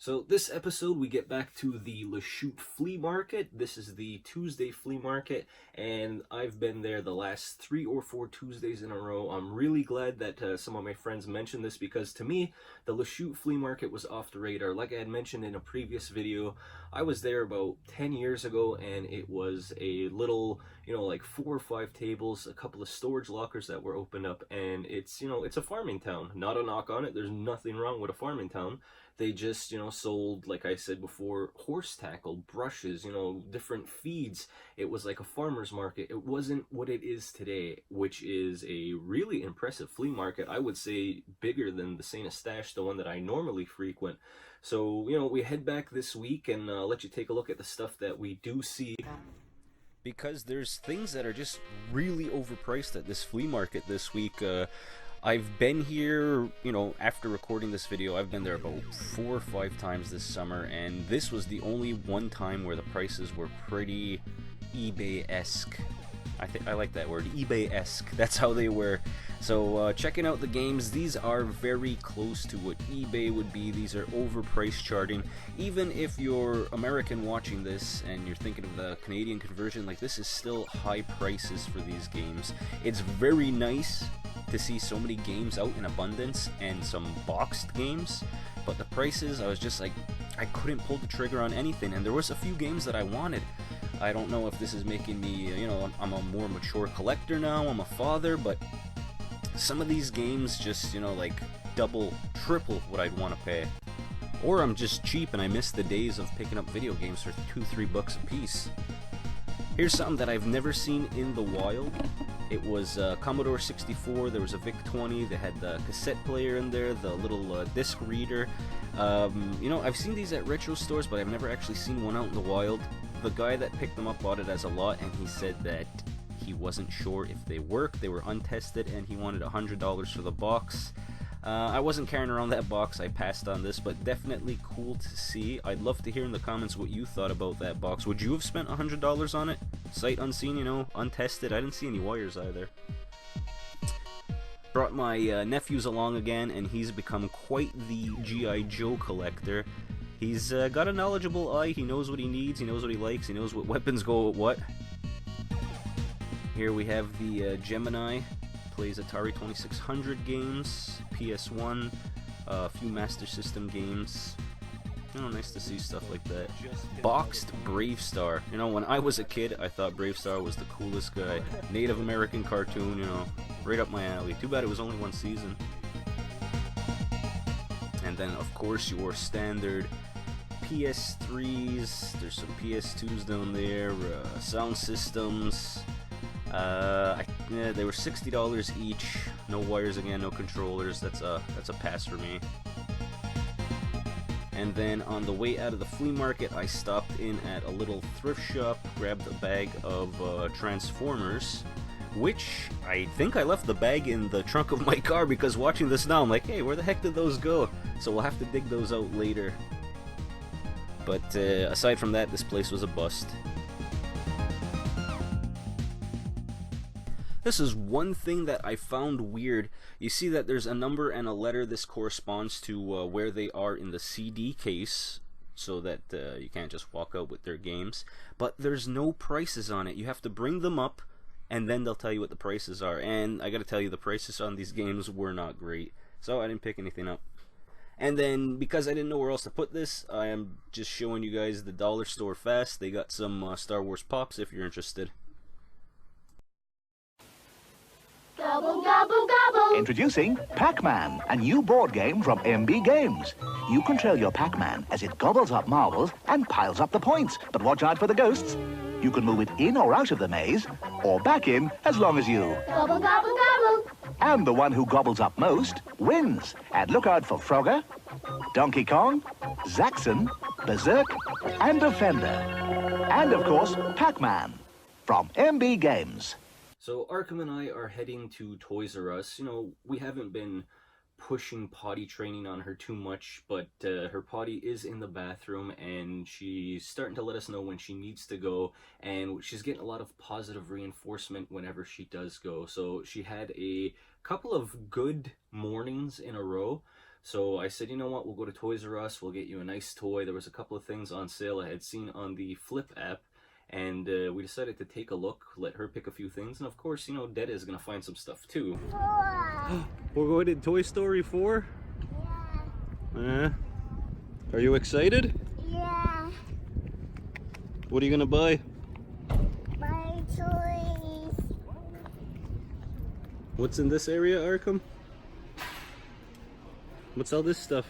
So this episode we get back to the Loch Flea Market. This is the Tuesday flea market, and I've been there the last 3 or 4 Tuesdays in a row. I'm really glad that some of my friends mentioned this, because to me, the Loch Flea Market was off the radar. Like I had mentioned in a previous video, I was there about 10 years ago, and it was a little, like 4 or 5 tables, a couple of storage lockers that were opened up, and it's a farming town. Not a knock on it, there's nothing wrong with a farming town. They just, sold, like I said before, horse tackle, brushes, different feeds. It was like a farmer's market. It wasn't what it is today, which is a really impressive flea market. I would say bigger than the SNES, the one that I normally frequent. So, we head back this week and let you take a look at the stuff that we do see. Because there's things that are just really overpriced at this flea market this week. I've been here, after recording this video, I've been there about 4 or 5 times this summer, and this was the only one time where the prices were pretty eBay-esque. I like that word, eBay-esque. That's how they were. So checking out the games, these are very close to what eBay would be. These are overpriced charting. Even if you're American watching this and you're thinking of the Canadian conversion, like, this is still high prices for these games. It's very nice to see so many games out in abundance and some boxed games, but the prices, I was just like, I couldn't pull the trigger on anything, and there was a few games that I wanted. I don't know if this is making me, I'm a more mature collector now, I'm a father, but some of these games just, like double, triple what I'd want to pay. Or I'm just cheap and I miss the days of picking up video games for $2-3 a piece. Here's something that I've never seen in the wild. It was Commodore 64, there was a VIC-20, they had the cassette player in there, the little disc reader. I've seen these at retro stores, but I've never actually seen one out in the wild. The guy that picked them up bought it as a lot, and he said that he wasn't sure if they worked, they were untested, and he wanted $100 for the box. I wasn't carrying around that box, I passed on this, but definitely cool to see. I'd love to hear in the comments what you thought about that box. Would you have spent $100 on it? Sight unseen, untested. I didn't see any wires either. Brought my nephews along again, and he's become quite the G.I. Joe collector. He's got a knowledgeable eye, he knows what he needs, he knows what he likes, he knows what weapons go with what. Here we have the Gemini. Plays Atari 2600 games, PS1, a few Master System games. Nice to see stuff like that. Boxed Bravestar. When I was a kid, I thought Bravestar was the coolest guy. Native American cartoon, right up my alley. Too bad it was only 1 season. And then, of course, your standard PS3s. There's some PS2s down there, sound systems. They were $60 each. No wires again, no controllers. That's a pass for me. And then on the way out of the flea market, I stopped in at a little thrift shop, grabbed a bag of Transformers, which I think I left the bag in the trunk of my car, because watching this now, I'm like, hey, where the heck did those go? So we'll have to dig those out later. But aside from that, this place was a bust. This is one thing that I found weird. You see that there's a number and a letter. This corresponds to where they are in the CD case, so that you can't just walk out with their games. But there's no prices on it. You have to bring them up, and then they'll tell you what the prices are. And I gotta tell you, the prices on these games were not great, so I didn't pick anything up. And then, because I didn't know where else to put this, I am just showing you guys the dollar store fast. They got some Star Wars Pops if you're interested. Gobble, gobble, gobble! Introducing Pac-Man, a new board game from MB Games. You control your Pac-Man as it gobbles up marbles and piles up the points, but watch out for the ghosts. You can move it in or out of the maze, or back in as long as you... Gobble, gobble, gobble! And the one who gobbles up most wins. And look out for Frogger, Donkey Kong, Zaxxon, Berserk, and Defender. And, of course, Pac-Man from MB Games. So Arkham and I are heading to Toys R Us. We haven't been pushing potty training on her too much, but her potty is in the bathroom, and she's starting to let us know when she needs to go, and she's getting a lot of positive reinforcement whenever she does go. So she had a couple of good mornings in a row, So I said, you know what, we'll go to Toys R Us, we'll get you a nice toy. There was a couple of things on sale I had seen on the Flip app, and we decided to take a look, let her pick a few things, and of course, you know, Dada is going to find some stuff too. We're going to Toy Story 4? Yeah. Are you excited? Yeah. What are you going to buy? My toys. What's in this area, Arkham? What's all this stuff?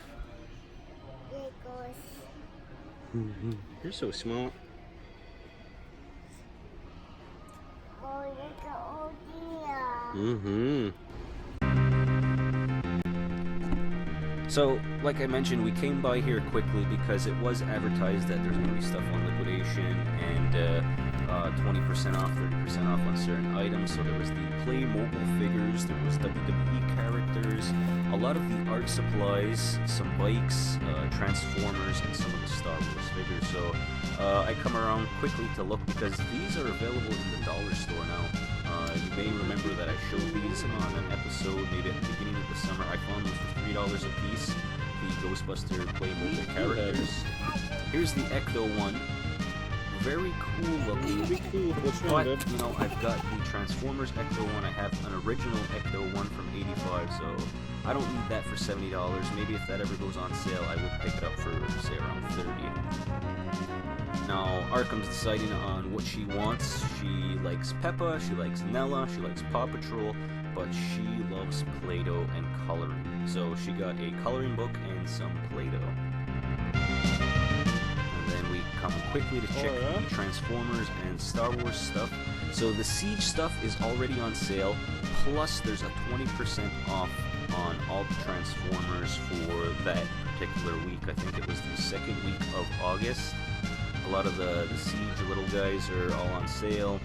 Legos. You're so smart. Oh, Lego. Oh, Mm-hmm. So, like I mentioned, we came by here quickly because it was advertised that there's going to be stuff on liquidation and 20% off, 30% off on certain items. So there was the Play mobile figures, there was WWE characters, a lot of the art supplies, some bikes, Transformers, and some of the Star Wars figures. So I come around quickly to look because these are available in the dollar store now. You may remember that I showed these on an episode maybe at the beginning of the summer. I found them for $3 a piece, the Ghostbuster Playmobil characters. Here's the Ecto one. Very cool looking. Very cool. What's wrong, But, bud? you know, I've got the Transformers Ecto one. I have an original Ecto one from '85, so I don't need that for $70. Maybe if that ever goes on sale, I would pick it up for, say, around $30. Now, Arkham's deciding on what she wants. She likes Peppa, she likes Nella, she likes Paw Patrol, but she loves Play-Doh and coloring. So she got a coloring book and some Play-Doh. And then we come quickly to check the Transformers and Star Wars stuff. So the Siege stuff is already on sale, plus there's a 20% off on all the Transformers for that particular week. I think it was the second week of August. A lot of the Siege little guys are all on sale.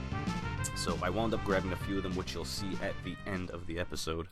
So I wound up grabbing a few of them, which you'll see at the end of the episode.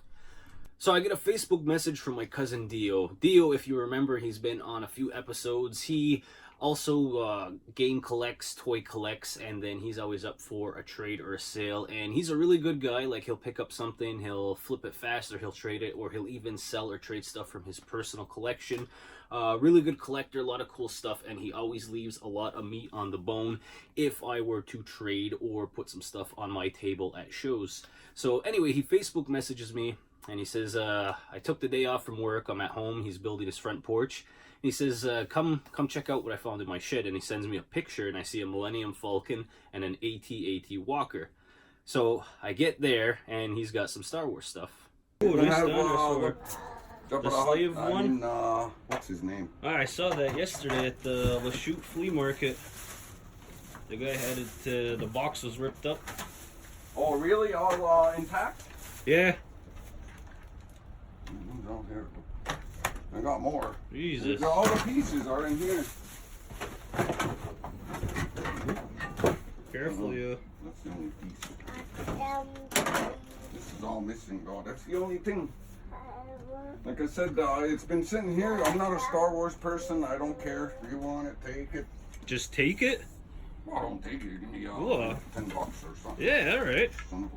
So I get a Facebook message from my cousin Dio. Dio, if you remember, he's been on a few episodes. He also game collects, toy collects, and then he's always up for a trade or a sale. And he's a really good guy. Like, he'll pick up something, he'll flip it fast, or he'll trade it, or he'll even sell or trade stuff from his personal collection. Really good collector, a lot of cool stuff, and he always leaves a lot of meat on the bone if I were to trade or put some stuff on my table at shows. So anyway, he Facebook messages me, and he says, I took the day off from work, I'm at home, he's building his front porch. And he says, come check out what I found in my shed, and he sends me a picture, and I see a Millennium Falcon and an AT-AT Walker. So I get there, and he's got some Star Wars stuff. Oh, nice dinosaur. The slave one? What's his name? I saw that yesterday at the Loch Flea Market. The guy had it, the box was ripped up. Oh, really? All intact? Yeah. Down here. I got more. Jesus. All the pieces are in here. Careful, you. That's the only piece. This is all missing, though. That's the only thing. Like I said, it's been sitting here. I'm not a Star Wars person. I don't care. If you want it, take it. Just take it? Well, don't take it. Give me Cool. $10 or something. Yeah, alright. Son of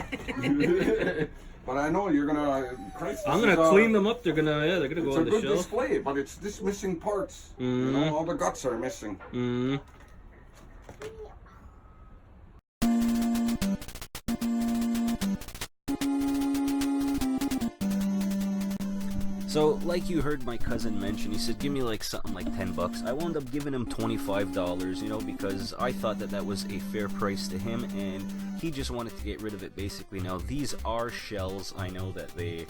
a bitch. But I know you're gonna. Christ, I'm this gonna is, clean them up. They're gonna go It's on a the good shelf. display, but it's this missing parts. You know, all the guts are missing. So, like you heard my cousin mention, he said, give me like something like $10. I wound up giving him $25, you know, because I thought that was a fair price to him, and he just wanted to get rid of it basically. Now, these are shells. I know that they,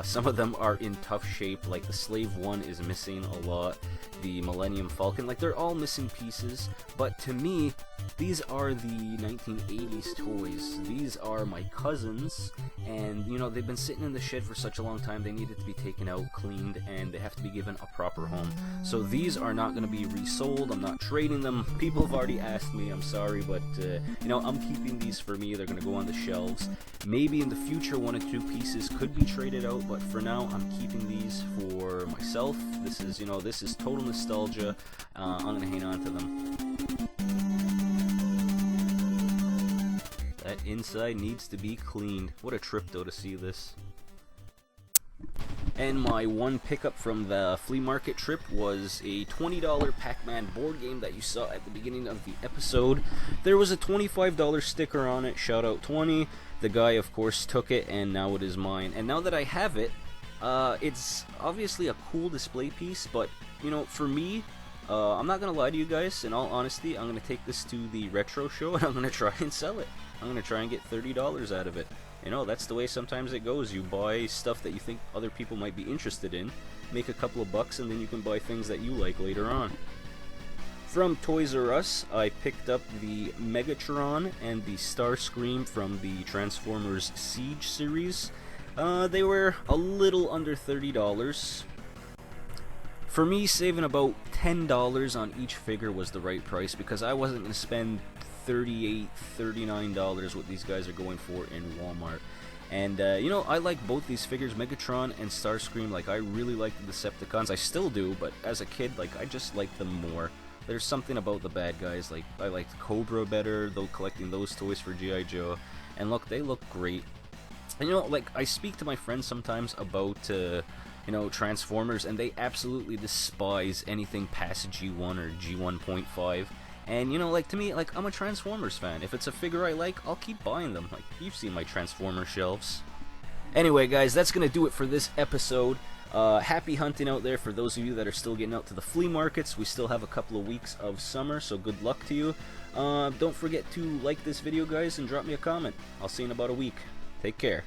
some of them are in tough shape, like the Slave 1 is missing a lot, the Millennium Falcon, like they're all missing pieces, but to me, these are the 1980s toys. These are my cousins, and you know, they've been sitting in the shed for such a long time, they needed to be taken out, cleaned, and they have to be given a proper home. So these are not going to be resold. I'm not trading them. People have already asked me, I'm sorry, but you know, I'm keeping these for me. They're going to go on the shelves. Maybe in the future 1 or 2 pieces could be traded out, but for now I'm keeping these for myself. This is, you know, this is total nostalgia. I'm going to hang on to them. That inside needs to be cleaned. What a trip though to see this. And my one pickup from the flea market trip was a $20 Pac-Man board game that you saw at the beginning of the episode. There was a $25 sticker on it, shout out 20. The guy of course took it and now it is mine. And now that I have it, it's obviously a cool display piece, but you know, for me, I'm not gonna lie to you guys, in all honesty, I'm gonna take this to the retro show and I'm gonna try and sell it. I'm gonna try and get $30 out of it. You know, that's the way sometimes it goes. You buy stuff that you think other people might be interested in, make a couple of bucks, and then you can buy things that you like later on. From Toys R Us, I picked up the Megatron and the Starscream from the Transformers Siege series. They were a little under $30. For me, saving about $10 on each figure was the right price because I wasn't going to spend $38, $39 what these guys are going for in Walmart. And you know, I like both these figures, Megatron and Starscream. Like, I really like the Decepticons. I still do, but as a kid, like, I just like them more. There's something about the bad guys. Like, I liked Cobra better, though, collecting those toys for G.I. Joe. And look, they look great. And you know, like, I speak to my friends sometimes about you know, Transformers, and they absolutely despise anything past G1 or G1.5. And you know, like, to me, like, I'm a Transformers fan. If it's a figure I like, I'll keep buying them. Like, you've seen my Transformer shelves. Anyway, guys, that's gonna do it for this episode. Happy hunting out there for those of you that are still getting out to the flea markets. We still have a couple of weeks of summer, so good luck to you. Don't forget to like this video, guys, and drop me a comment. I'll see you in about a week. Take care.